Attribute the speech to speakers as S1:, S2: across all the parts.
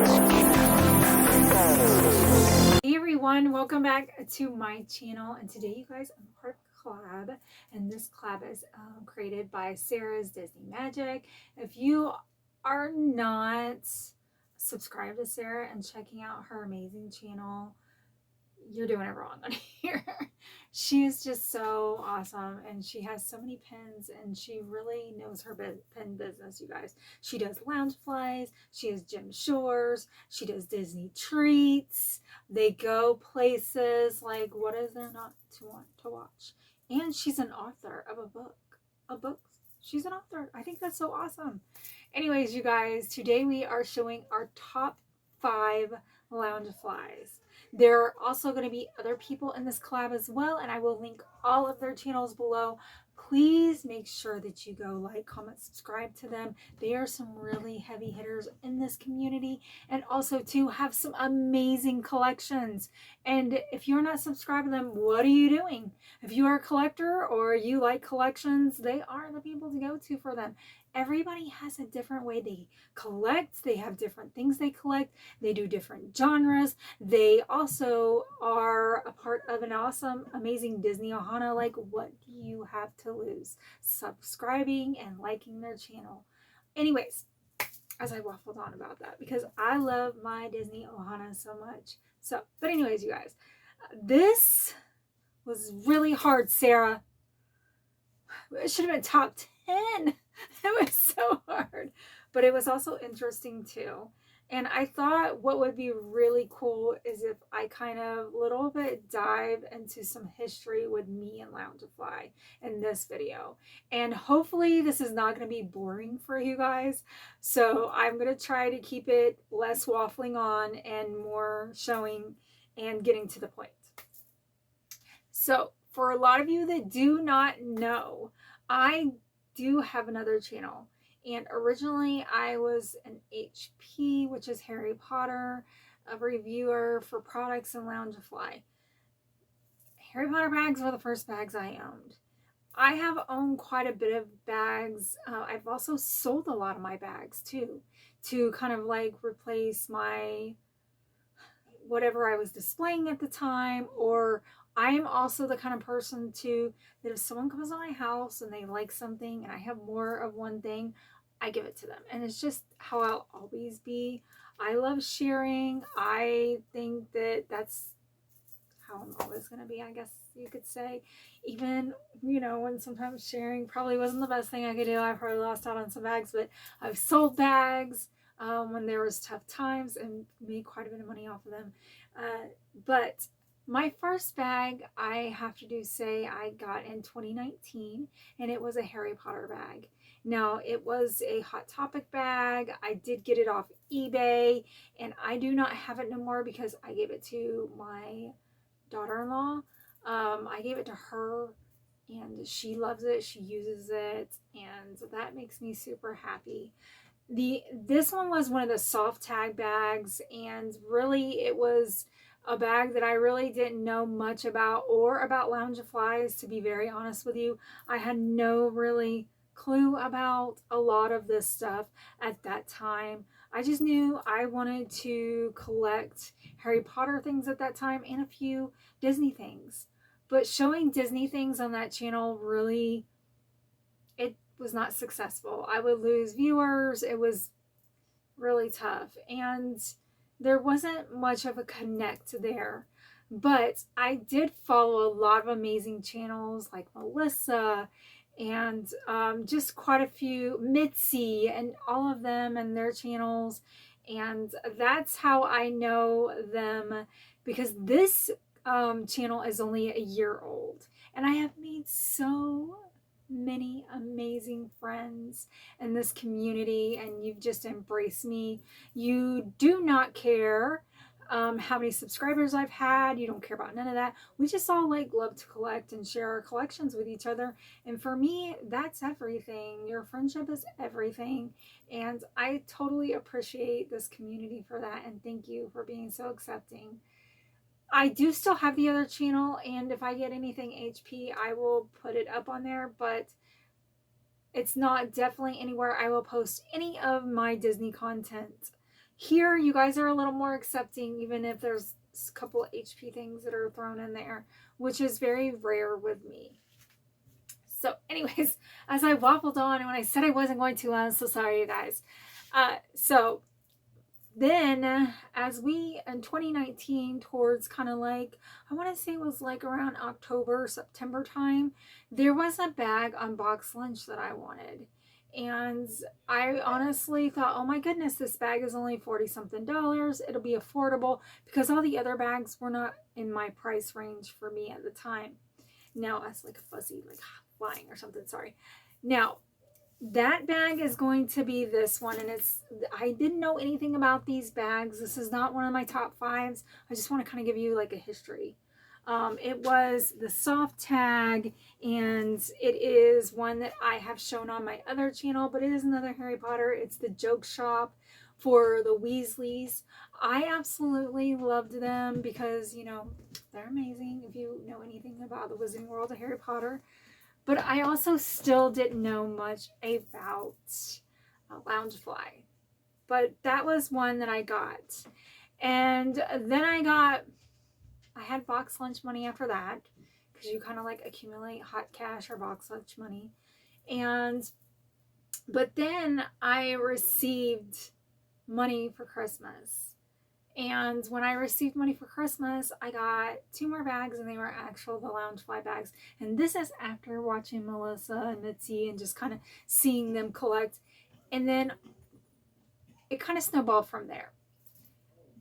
S1: Hey everyone, welcome back to my channel, and today you guys, I'm part of Collab, and this collab is created by Sarah's Disney Magic. If you are not subscribed to Sarah and checking out her amazing channel, you're doing it wrong on here. She is just so awesome, and she has so many pins, and she really knows her pin business, you guys. She does Loungeflies, she has Gem Shores, she does Disney Treats. They go places like, what is there not to want to watch? And she's an author of a book. She's an author. I think that's so awesome. Anyways, you guys, today we are showing our top 5 Loungeflies. There are also going to be other people in this collab as well, and I will link all of their channels below. Please make sure that you go like, comment, subscribe to them. They are some really heavy hitters in this community, and also to have some amazing collections. And if you're not subscribed to them, what are you doing? If you are a collector or you like collections, they are the people to go to for them. Everybody has a different way they collect. They have different things they collect. They do different genres. They also are a part of an awesome, amazing Disney Ohana. Like, what do you have to lose? Subscribing and liking their channel. Anyways, as I waffled on about that, because I love my Disney Ohana so much. But anyways, you guys, this was really hard, Sarah. It should have been top 10. It was so hard, but it was also interesting too. And I thought what would be really cool is if I kind of little bit dive into some history with me and Loungefly in this video. And hopefully this is not going to be boring for you guys. So I'm going to try to keep it less waffling on and more showing and getting to the point. So for a lot of you that do not know, I do have another channel, and originally I was an HP, which is Harry Potter, a reviewer for products and Loungefly. Harry Potter bags were the first bags I owned. I have owned quite a bit of bags. I've also sold a lot of my bags too, to kind of like replace my whatever I was displaying at the time. Or I am also the kind of person too that if someone comes to my house and they like something and I have more of one thing, I give it to them. And it's just how I'll always be. I love sharing. I think that that's how I'm always going to be, I guess you could say. Even, you know, when sometimes sharing probably wasn't the best thing I could do. I probably lost out on some bags, but I've sold bags when there was tough times and made quite a bit of money off of them. But my first bag, I have to say I got in 2019, and it was a Harry Potter bag. Now, it was a Hot Topic bag. I did get it off eBay, and I do not have it no more because I gave it to my daughter-in-law. I gave it to her, and she loves it. She uses it, and that makes me super happy. This one was one of the soft tag bags, and really it was a bag that I really didn't know much about or about Loungeflies, to be very honest with you. I had no really clue about a lot of this stuff at that time. I just knew I wanted to collect Harry Potter things at that time and a few Disney things. But showing Disney things on that channel really, it was not successful. I would lose viewers. It was really tough, and there wasn't much of a connect there. But I did follow a lot of amazing channels like Melissa and just quite a few, Mitzi and all of them and their channels. And that's how I know them, because this channel is only a year old, and I have made so many amazing friends in this community, and you've just embraced me. You do not care how many subscribers I've had. You don't care about none of that. We just all like love to collect and share our collections with each other, and for me, that's everything. Your friendship is everything, and I totally appreciate this community for that, and thank you for being so accepting. I do still have the other channel, and if I get anything HP, I will put it up on there, but it's not definitely anywhere I will post any of my Disney content. Here, you guys are a little more accepting, even if there's a couple HP things that are thrown in there, which is very rare with me. So anyways, as I waffled on, and when I said I wasn't going to, I'm so sorry, you guys. So then as we, in 2019, towards kind of like, I want to say it was like around October, September time, there was a bag on Box Lunch that I wanted. And I honestly thought, oh my goodness, this bag is only 40 something dollars. It'll be affordable, because all the other bags were not in my price range for me at the time. Now, that's like fuzzy, like flying or something, sorry. Now, that bag is going to be this one, and I didn't know anything about these bags. This is not one of my top fives. I just want to kind of give you like a history. It was the soft tag, and it is one that I have shown on my other channel, but it is another Harry Potter. It's the joke shop for the Weasleys. I absolutely loved them because, you know, they're amazing if you know anything about the Wizarding World of Harry Potter. But I also still didn't know much about Loungefly. But that was one that I got. And then I had Box Lunch money after that, because you kind of like accumulate hot cash or Box Lunch money. But then I received money for Christmas. And when I received money for Christmas, I got 2 more bags, and they were actual the Loungefly bags. And this is after watching Melissa and Mitzi and just kind of seeing them collect. And then it kind of snowballed from there.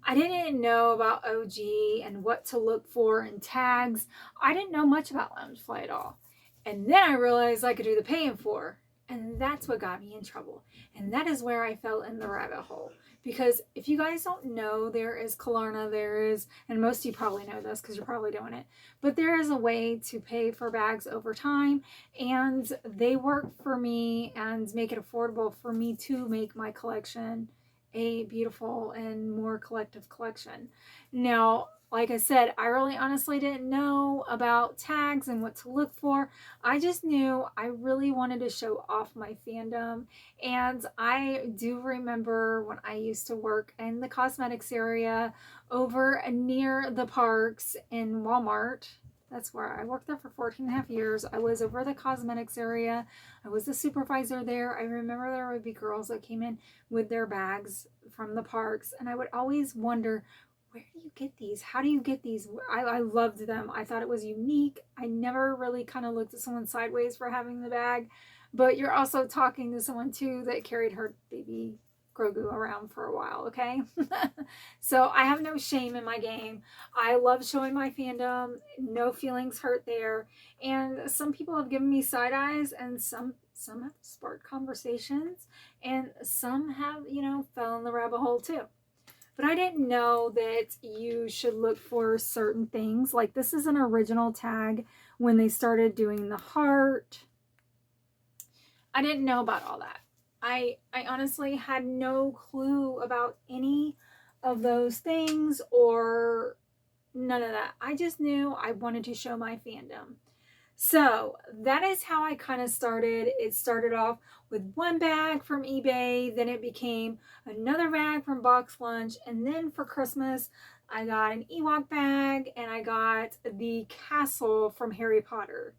S1: I didn't know about OG and what to look for in tags. I didn't know much about Loungefly at all. And then I realized I could do the paying for. And that's what got me in trouble. And that is where I fell in the rabbit hole. Because if you guys don't know, there is Klarna, and most of you probably know this because you're probably doing it, but there is a way to pay for bags over time, and they work for me and make it affordable for me to make my collection a beautiful and more collective collection. Now, like I said, I really honestly didn't know about tags and what to look for. I just knew I really wanted to show off my fandom. And I do remember when I used to work in the cosmetics area over near the parks in Walmart. That's where I worked there for 14 and a half years. I was over the cosmetics area. I was the supervisor there. I remember there would be girls that came in with their bags from the parks, and I would always wonder, where do you get these? How do you get these? I loved them. I thought it was unique. I never really kind of looked at someone sideways for having the bag, but you're also talking to someone too that carried her baby Grogu around for a while, okay? So I have no shame in my game. I love showing my fandom. No feelings hurt there. And some people have given me side eyes, and some have sparked conversations, and some have, you know, fell in the rabbit hole too. But I didn't know that you should look for certain things. Like, this is an original tag when they started doing the heart. I didn't know about all that. I honestly had no clue about any of those things or none of that. I just knew I wanted to show my fandom. So that is how I kind of started. It started off with one bag from eBay, then it became another bag from Box Lunch, and then for Christmas I got an Ewok bag, and I got the castle from Harry Potter.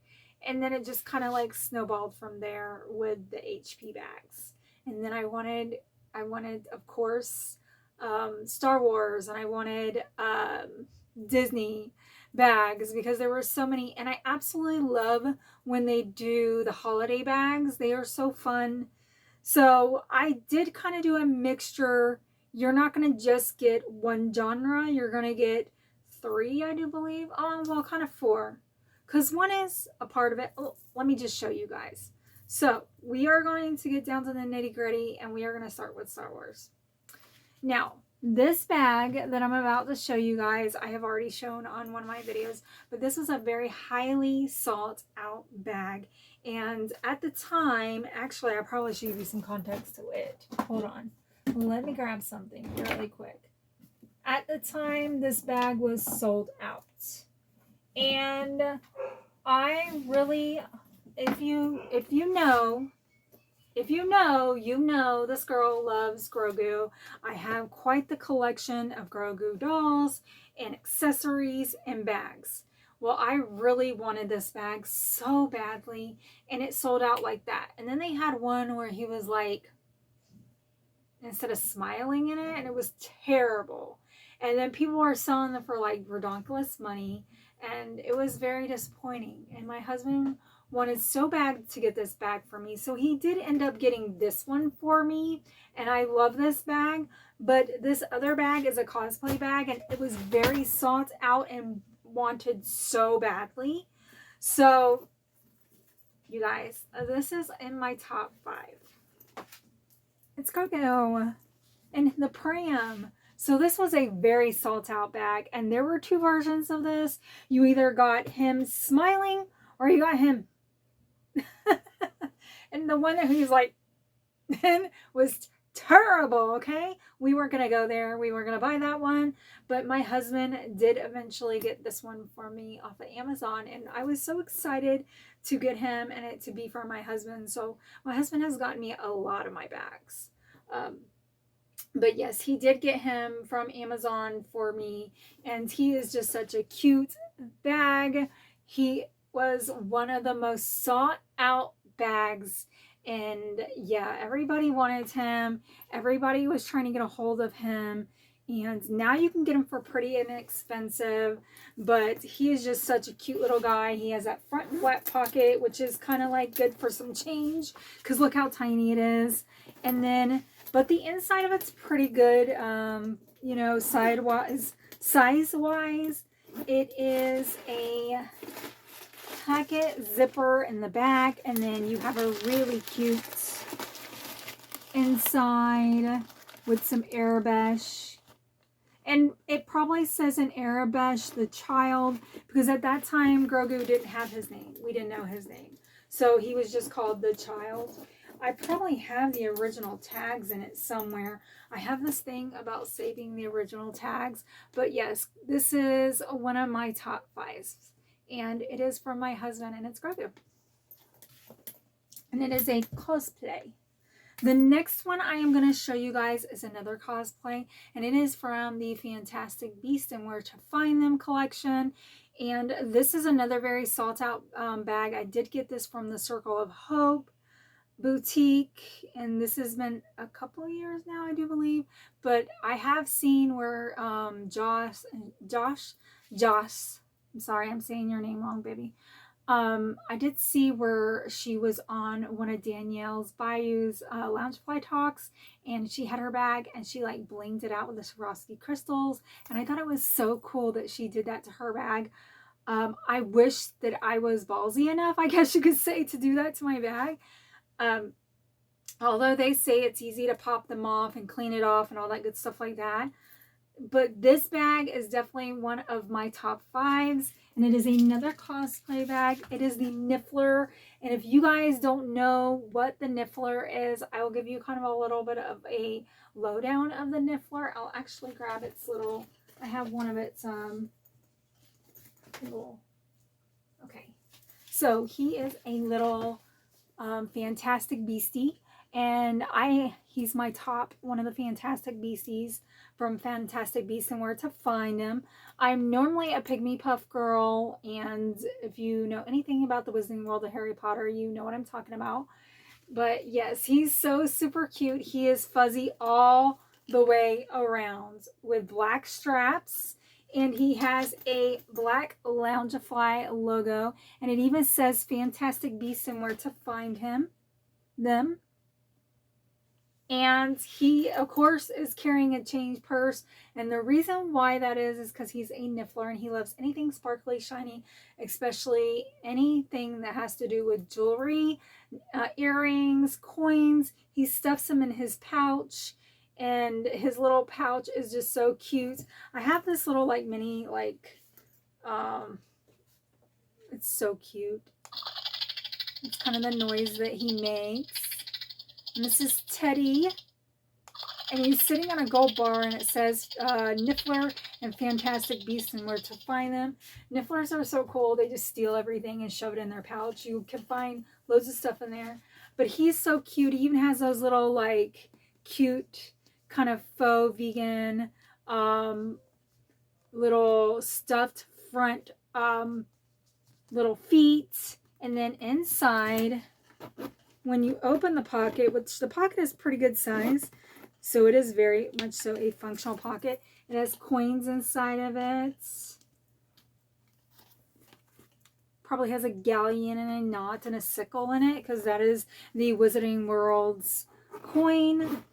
S1: And then it just kind of like snowballed from there with the HP bags. And then I wanted of course, Star Wars, and I wanted Disney bags because there were so many. And I absolutely love when they do the holiday bags. They are so fun. So I did kind of do a mixture. You're not going to just get one genre. You're going to get 3, I do believe. Oh, well, kind of 4. Because one is a part of it. Oh, let me just show you guys. So we are going to get down to the nitty gritty, and we are going to start with Star Wars. Now, this bag that I'm about to show you guys, I have already shown on one of my videos, but this was a very highly sought out bag. And at the time, actually, I probably should give you some context to it. Hold on. Let me grab something really quick. At the time, this bag was sold out. And I really, if you know, if you know, you know this girl loves Grogu. I have quite the collection of Grogu dolls and accessories and bags. Well, I really wanted this bag so badly, and it sold out like that. And then they had one where he was like, instead of smiling in it, and it was terrible. And then people were selling them for like redonkulous money, and it was very disappointing. And my husband wanted so bad to get this bag for me, so he did end up getting this one for me, and I love this bag. But this other bag is a cosplay bag, and it was very sought out and wanted so badly. So you guys, this is in my top 5. It's Grogu and the pram. So this was a very sought out bag, and there were 2 versions of this. You either got him smiling or you got him. And the one that he's like was terrible, okay? We weren't going to go there. We were going to buy that one, but my husband did eventually get this one for me off of Amazon, and I was so excited to get him and it to be for my husband. So my husband has gotten me a lot of my bags. But yes, he did get him from Amazon for me, and he is just such a cute bag. He was one of the most sought out bags, and yeah, everybody wanted him. Everybody was trying to get a hold of him, and now you can get him for pretty inexpensive. But he is just such a cute little guy. He has that front flat pocket, which is kind of like good for some change, because look how tiny it is. And then but the inside of it's pretty good, you know, size-wise. It is a pocket zipper in the back, and then you have a really cute inside with some Arabesh. And it probably says in Arabesh, the child, because at that time, Grogu didn't have his name. We didn't know his name. So he was just called the child. I probably have the original tags in it somewhere. I have this thing about saving the original tags. But yes, this is one of my top 5s. And it is from my husband, and it's Grogu. And it is a cosplay. The next one I am going to show you guys is another cosplay. And it is from the Fantastic Beasts and Where to Find Them collection. And this is another very sought out bag. I did get this from the Circle of Hope boutique, and this has been a couple of years now, I do believe. But I have seen where Josh, I'm sorry, I'm saying your name wrong, baby. I did see where she was on one of Danielle's Bayou's Loungefly talks, and she had her bag and she like blinged it out with the Swarovski crystals, and I thought it was so cool that she did that to her bag. I wish that I was ballsy enough, I guess you could say, to do that to my bag. Although they say it's easy to pop them off and clean it off and all that good stuff like that. But this bag is definitely one of my top 5s, and it is another cosplay bag. It is the Niffler, and if you guys don't know what the Niffler is, I will give you kind of a little bit of a lowdown of the Niffler. I'll actually grab its little, I have one of its little, okay. So he is a little Fantastic Beastie, and he's my top one of the Fantastic Beasties from Fantastic Beasts and Where to Find Them. I'm normally a Pygmy Puff girl, and if you know anything about the Wizarding World of Harry Potter, you know what I'm talking about. But yes, he's so super cute. He is fuzzy all the way around with black straps, and he has a black Loungefly logo, and it even says Fantastic Beasts and Where to Find them. And he, of course, is carrying a change purse, and the reason why that is because he's a Niffler, and he loves anything sparkly, shiny, especially anything that has to do with jewelry, earrings, coins. He stuffs them in his pouch, and his little pouch is just so cute. I have this little like mini it's so cute. It's kind of the noise that he makes. And this is Teddy, and he's sitting on a gold bar, and it says Niffler and Fantastic Beasts and Where to Find Them. Nifflers are so cool. They just steal everything and shove it in their pouch. You can find loads of stuff in there. But he's so cute. He even has those little like cute kind of faux vegan little stuffed front little feet. And then inside, when you open the pocket, which the pocket is pretty good size, so it is very much so a functional pocket. It has coins inside of it. Probably has a galleon and a knot and a sickle in it, because that is the Wizarding World's coin.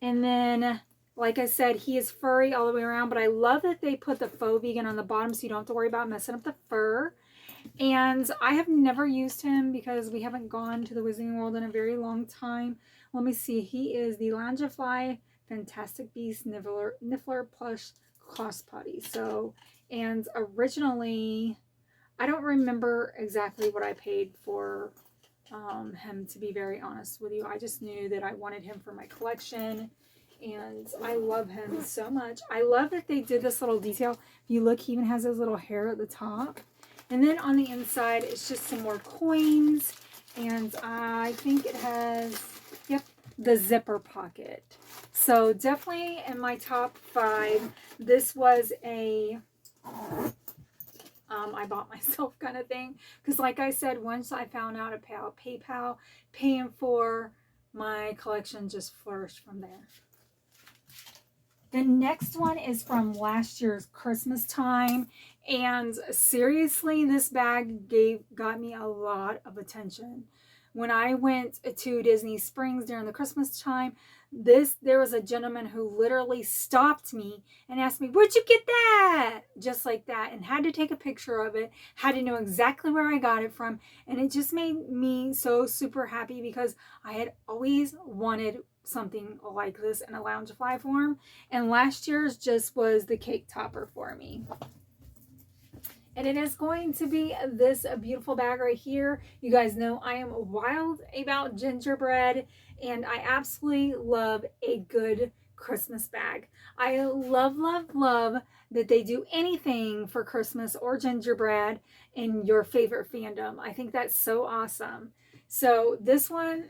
S1: And then, like I said, he is furry all the way around, but I love that they put the faux vegan on the bottom so you don't have to worry about messing up the fur. And I have never used him because we haven't gone to the Wizarding World in a very long time. Let me see. He is the Loungefly Fantastic Beast Niffler Plush Cross Putty. So, and originally, I don't remember exactly what I paid for him, to be very honest with you. I just knew that I wanted him for my collection, and I love him so much. I love that they did this little detail. If you look, he even has his little hair at the top. And then on the inside, it's just some more coins, and I think it has, yep, the zipper pocket. So definitely in my top 5. This was a I bought myself kind of thing, because like I said, once I found out about PayPal, paying for my collection just flourished from there. The next one is from last year's Christmas time, and seriously, this bag got me a lot of attention. When I went to Disney Springs during the Christmas time, there was a gentleman who literally stopped me and asked me, "Where'd you get that?" Just like that, and had to take a picture of it, had to know exactly where I got it from, and it just made me so super happy, because I had always wanted something like this in a Loungefly form, and last year's just was the cake topper for me. And it is going to be this beautiful bag right here. You guys know I am wild about gingerbread, and I absolutely love a good Christmas bag. I love, love, love that they do anything for Christmas or gingerbread in your favorite fandom. I think that's so awesome. So this one,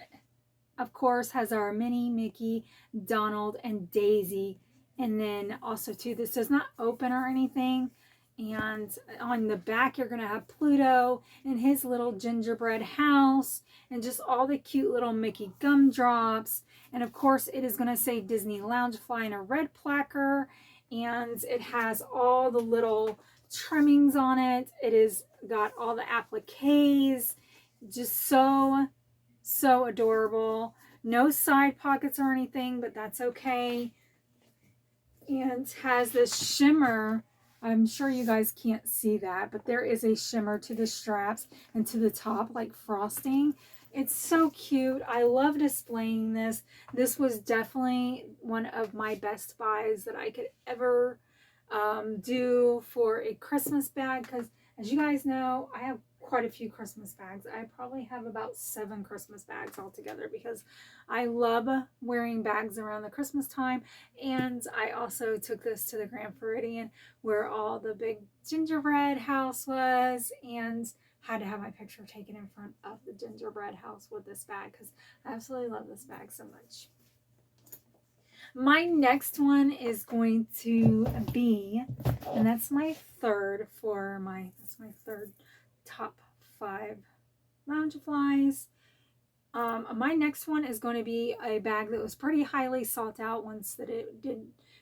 S1: of course, has our Minnie, Mickey, Donald, and Daisy. And then also too, this does not open or anything. And on the back, you're going to have Pluto and his little gingerbread house, and just all the cute little Mickey gumdrops. And of course, it is going to say Disney Loungefly in a red placard. And it has all the little trimmings on it. It is got all the appliques. Just so adorable. No side pockets or anything, but that's okay. And has this shimmer. I'm sure you guys can't see that, but there is a shimmer to the straps and to the top, like frosting. It's so cute. I love displaying this. This was definitely one of my best buys that I could ever do for a Christmas bag, because as you guys know, I have quite a few Christmas bags. I probably have about 7 Christmas bags altogether, because I love wearing bags around the Christmas time. And I also took this to the Grand Floridian, where all the big gingerbread house was, and had to have my picture taken in front of the gingerbread house with this bag, because I absolutely love this bag so much. My next one is going to be, and that's my third top 5 Loungeflies. My next one is going to be a bag that was pretty highly sought out once that it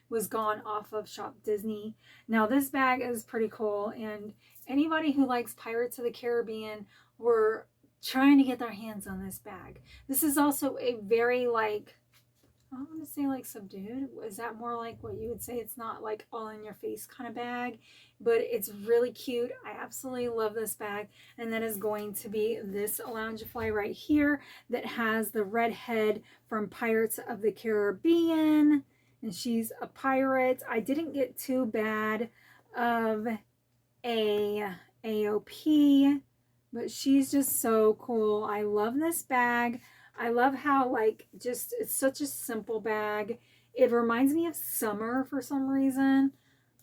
S1: was gone off of Shop Disney. Now this bag is pretty cool, and anybody who likes Pirates of the Caribbean were trying to get their hands on this bag. This is also a very, like, I don't want to say like subdued. Is that more like what you would say? It's not like all in your face kind of bag, but it's really cute. I absolutely love this bag. And that is going to be this Loungefly right here that has the red head from Pirates of the Caribbean. And she's a pirate. I didn't get too bad of a AOP, but she's just so cool. I love this bag. I love how, like, just, it's such a simple bag. It reminds me of summer for some reason.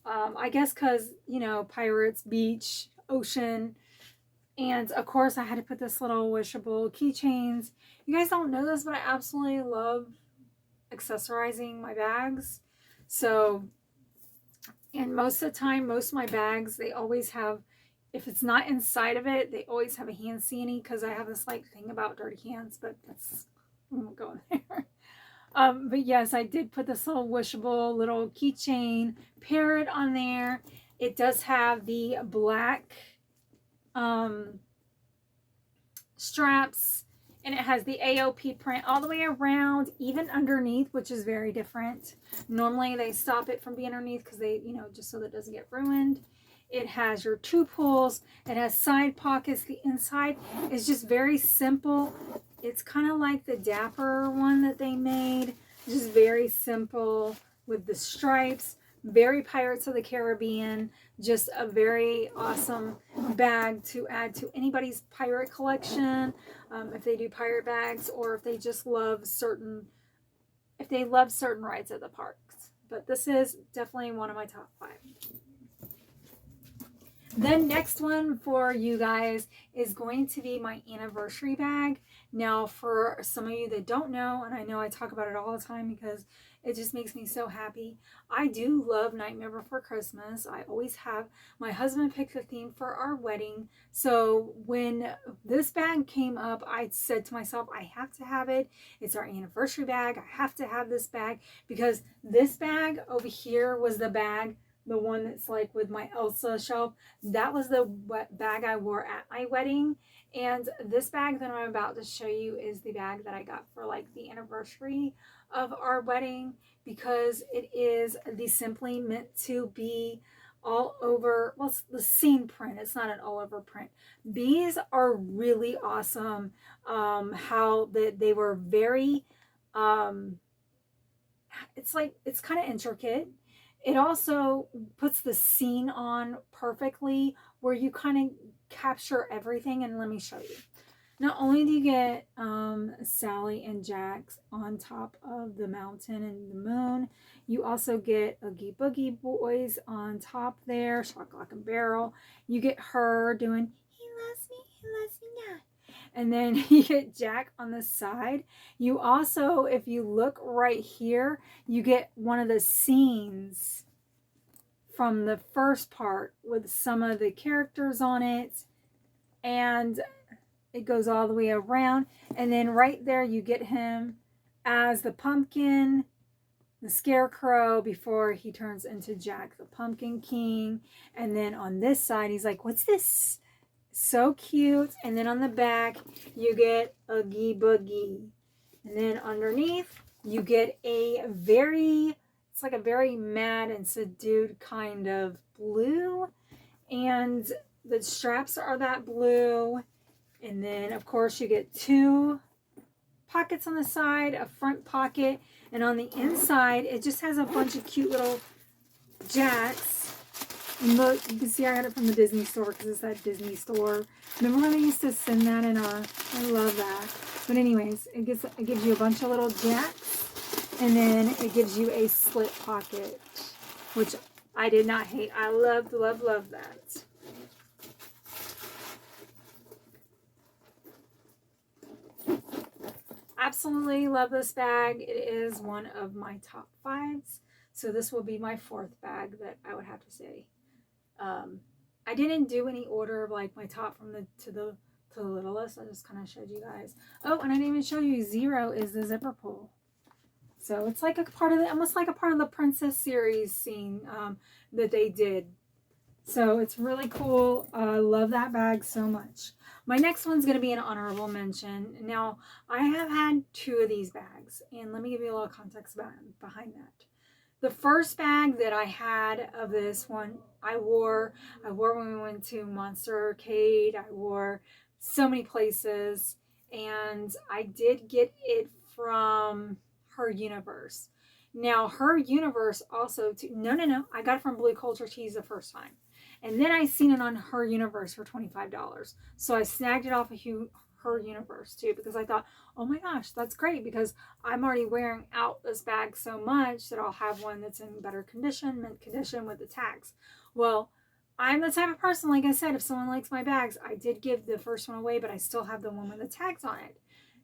S1: I guess because, you know, pirates, beach, ocean. And of course, I had to put this little wishable keychains. You guys don't know this, but I absolutely love accessorizing my bags. So, and most of the time, most of my bags, they always have, if it's not inside of it, they always have a hand sanitizer, because I have this like thing about dirty hands, but that's, we won't go in there. But yes, I did put this little wishable little keychain parrot on there. It does have the black straps, and it has the AOP print all the way around, even underneath, which is very different. Normally they stop it from being underneath because they, you know, just so that it doesn't get ruined. It has your 2 pulls. It has side pockets. The inside is just very simple. It's kind of like the Dapper one that they made. Just very simple with the stripes. Very Pirates of the Caribbean. Just a very awesome bag to add to anybody's pirate collection. If they do pirate bags, or if they just love certain, if they love certain rides at the parks. But this is definitely one of my top 5. The next one for you guys is going to be my anniversary bag. Now, for some of you that don't know, and I know I talk about it all the time because it just makes me so happy, I do love Nightmare Before Christmas. I always have. My husband picked the theme for our wedding. So when this bag came up, I said to myself, I have to have it. It's our anniversary bag. I have to have this bag, because this bag over here was the bag, the one that's like with my Elsa shelf. That was the bag I wore at my wedding. And this bag that I'm about to show you is the bag that I got for like the anniversary of our wedding, because it is the Simply Meant to Be all over, well, it's the scene print. It's not an all over print. These are really awesome. How they were very, it's like, it's kind of intricate. It also puts the scene on perfectly, where you kind of capture everything. And let me show you. Not only do you get Sally and Jax on top of the mountain and the moon, you also get Oogie Boogie Boys on top there, Shock, Lock, and Barrel. You get her doing, he loves me not. And then you get Jack on the side. You also, if you look right here, you get one of the scenes from the first part with some of the characters on it. And it goes all the way around. And then right there you get him as the pumpkin, the scarecrow, before he turns into Jack the Pumpkin King. And then on this side, he's like, what's this? So cute. And then on the back, you get Oogie Boogie. And then underneath, you get a very, it's like a very mad and subdued kind of blue. And the straps are that blue. And then, of course, you get 2 pockets on the side, a front pocket. And on the inside, it just has a bunch of cute little jacks. And look, you can see I got it from the Disney store, because it's that Disney store. Remember when they used to send that in our, I love that. But anyways, it gives you a bunch of little jacks. And then it gives you a slip pocket, which I did not hate. I loved, love, love that. Absolutely love this bag. It is one of my top 5s. So this will be my 4th bag that I would have to say. I didn't do any order of like my top from the to the littlest. I just kind of showed you guys. Oh, and I didn't even show you 0 is the zipper pull. So it's like a part of the, almost like a part of the Princess series scene that they did. So it's really cool. I love that bag so much. My next one's going to be an honorable mention. Now, I have had 2 of these bags, and let me give you a little context behind that. The first bag that I had of this one, I wore when we went to Monster Arcade. I wore so many places, and I did get it from Her Universe. Now, Her Universe also, no, I got it from Blue Culture Tees the first time. And then I seen it on Her Universe for $25. So I snagged it off of Her Universe too, because I thought, oh my gosh, that's great, because I'm already wearing out this bag so much that I'll have one that's in better condition, mint condition, with the tags. Well, I'm the type of person, like I said, if someone likes my bags, I did give the first one away, but I still have the one with the tags on it.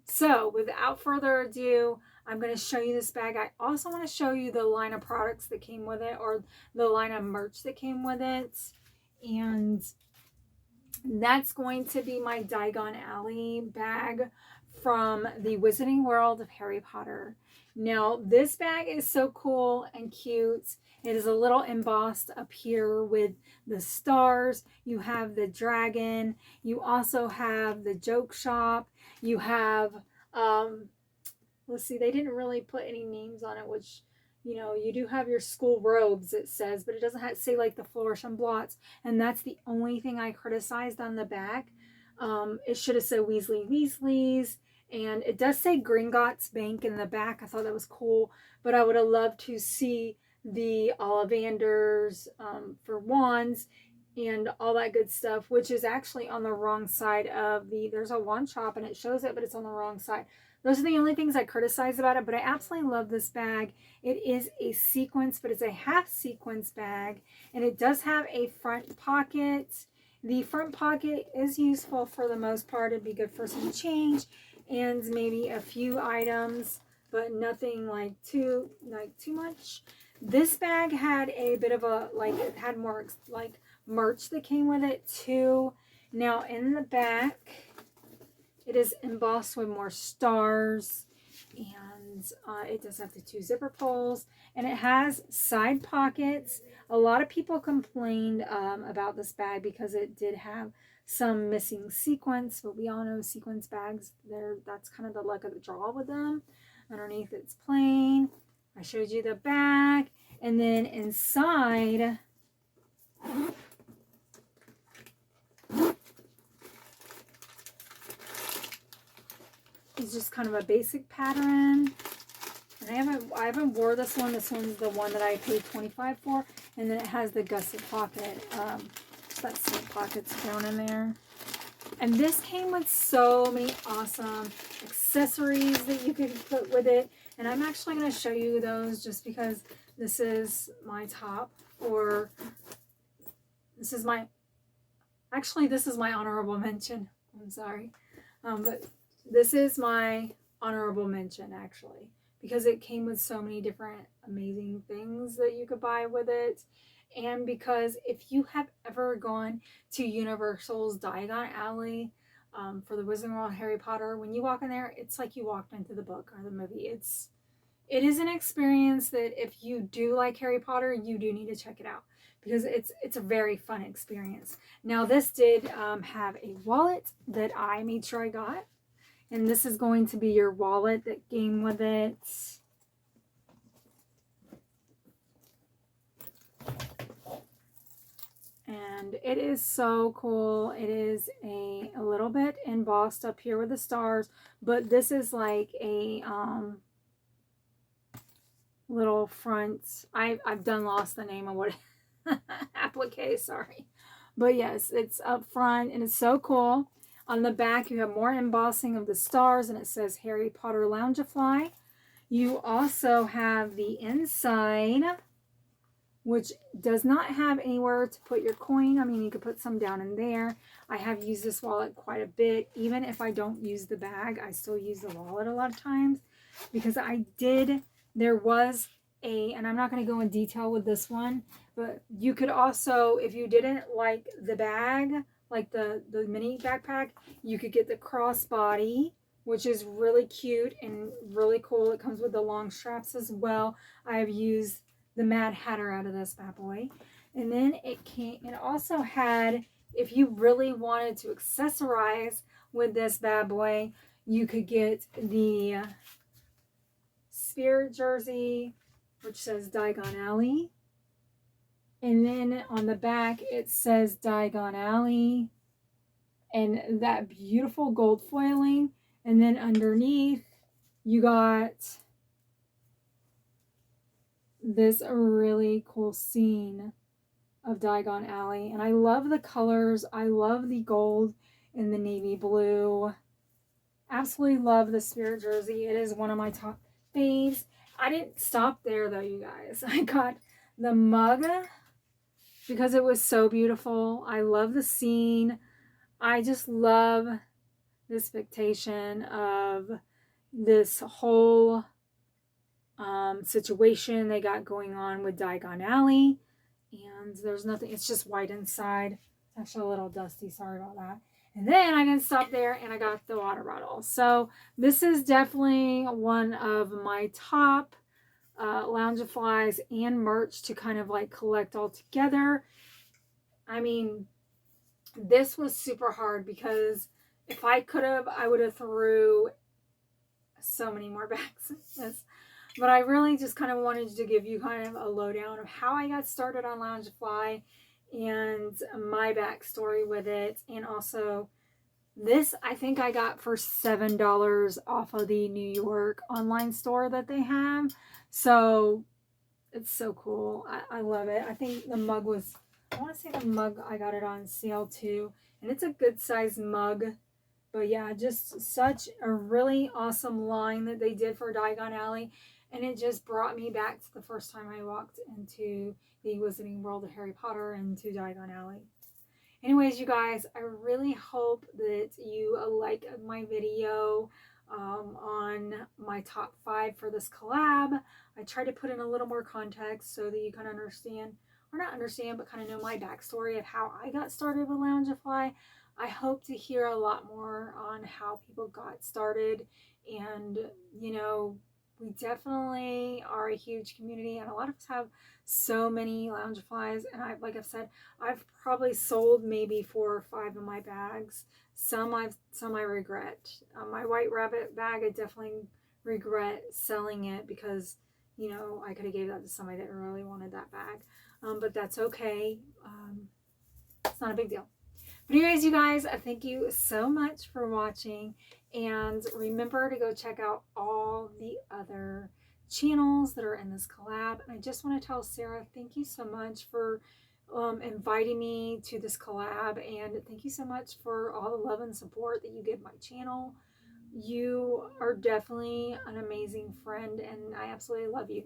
S1: So without further ado, I'm going to show you this bag. I also want to show you the line of products that came with it, or the line of merch that came with it. And that's going to be my Diagon Alley bag from the Wizarding World of Harry Potter. Now, this bag is so cool and cute. It is a little embossed up here with the stars. You have the dragon. You also have the joke shop. You have, let's see, they didn't really put any names on it, which, you know, you do have your school robes, it says, but it doesn't have, say like the flourish and blots. And that's the only thing I criticized on the back. It should have said Weasleys. And it does say Gringotts Bank in the back. I thought that was cool, but I would have loved to see the Ollivanders for wands and all that good stuff, which is actually on the wrong side of there's a wand shop and it shows it, but it's on the wrong side. Those are the only things I criticize about it, but I absolutely love this bag. It is a sequence, but it's a half sequence bag, and it does have a front pocket. The front pocket is useful for the most part. It'd be good for some change and maybe a few items, but nothing like too much. This bag had a bit of a, like, it had more like merch that came with it too. Now in the back, it is embossed with more stars, and it does have the 2 zipper pulls, and it has side pockets. A lot of people complained about this bag because it did have some missing sequins, but we all know sequence bags, that's kind of the luck of the draw with them. Underneath it's plain. I showed you the back, and then inside is just kind of a basic pattern. And I haven't wore this one. This one's the one that I paid $25 for, and then it has the gusset pocket. That slip pockets down in there. And this came with so many awesome accessories that you could put with it. And I'm actually going to show you those just because this is my top, or this is my honorable mention. I'm sorry. But this is my honorable mention, actually, because it came with so many different amazing things that you could buy with it. And because if you have ever gone to Universal's Diagon Alley for the Wizarding World Harry Potter, when you walk in there, it's like you walked into the book or the movie. It is an experience that if you do like Harry Potter, you do need to check it out, because it's a very fun experience. Now, this did have a wallet that I made sure I got, and this is going to be your wallet that came with it. And it is so cool. It is a little bit embossed up here with the stars, but this is like a little front. I've done lost the name of what applique, sorry. But yes, it's up front and it's so cool. On the back, you have more embossing of the stars, and it says Harry Potter Loungefly. You also have the inside, which does not have anywhere to put your coin. I mean, you could put some down in there. I have used this wallet quite a bit. Even if I don't use the bag, I still use the wallet a lot of times, because there was and I'm not going to go in detail with this one, but you could also, if you didn't like the bag, like the mini backpack, you could get the crossbody, which is really cute and really cool. It comes with the long straps as well. I have used the Mad Hatter out of this bad boy. And then it also had, if you really wanted to accessorize with this bad boy, you could get the Spirit jersey, which says Diagon Alley. And then on the back, it says Diagon Alley. And that beautiful gold foiling. And then underneath, you got this really cool scene of Diagon Alley. And I love the colors. I love the gold and the navy blue. Absolutely love the Spirit jersey. It is one of my top faves. I didn't stop there though, you guys. I got the mug because it was so beautiful. I love the scene. I just love this expectation of this whole situation they got going on with Diagon Alley. And there's nothing, it's just white inside. It's actually a little dusty, sorry about that. And then I didn't stop there and I got the water bottle. So this is definitely one of my top Loungeflies and merch to kind of like collect all together. I mean, this was super hard because if I could have, I would have threw so many more bags. Yes. But I really just kind of wanted to give you kind of a lowdown of how I got started on Loungefly and my backstory with it. And also this, I think I got for $7 off of the New York online store that they have. So it's so cool. I love it. I think the mug was, I want to say the mug, I got it on sale too. And it's a good size mug. But yeah, just such a really awesome line that they did for Diagon Alley. And it just brought me back to the first time I walked into the Wizarding World of Harry Potter and to Diagon Alley. Anyways, you guys, I really hope that you like my video on my top 5 for this collab. I try to put in a little more context so that you kind of understand, or not understand, but kind of know my backstory of how I got started with Loungefly. I hope to hear a lot more on how people got started, and you know, we definitely are a huge community, and a lot of us have so many Loungeflies, and like I've said, I've probably sold maybe 4 or 5 of my bags. Some I regret. My White Rabbit bag, I definitely regret selling it because, you know, I could have gave that to somebody that really wanted that bag. But that's okay. It's not a big deal. But anyways, you guys, thank you so much for watching. And remember to go check out all the other channels that are in this collab. And I just want to tell Sara, thank you so much for inviting me to this collab. And thank you so much for all the love and support that you give my channel. You are definitely an amazing friend, and I absolutely love you.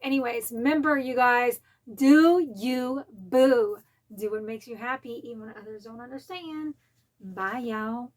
S1: Anyways, remember, you guys, do you boo. Do what makes you happy, even when others don't understand. Bye, y'all.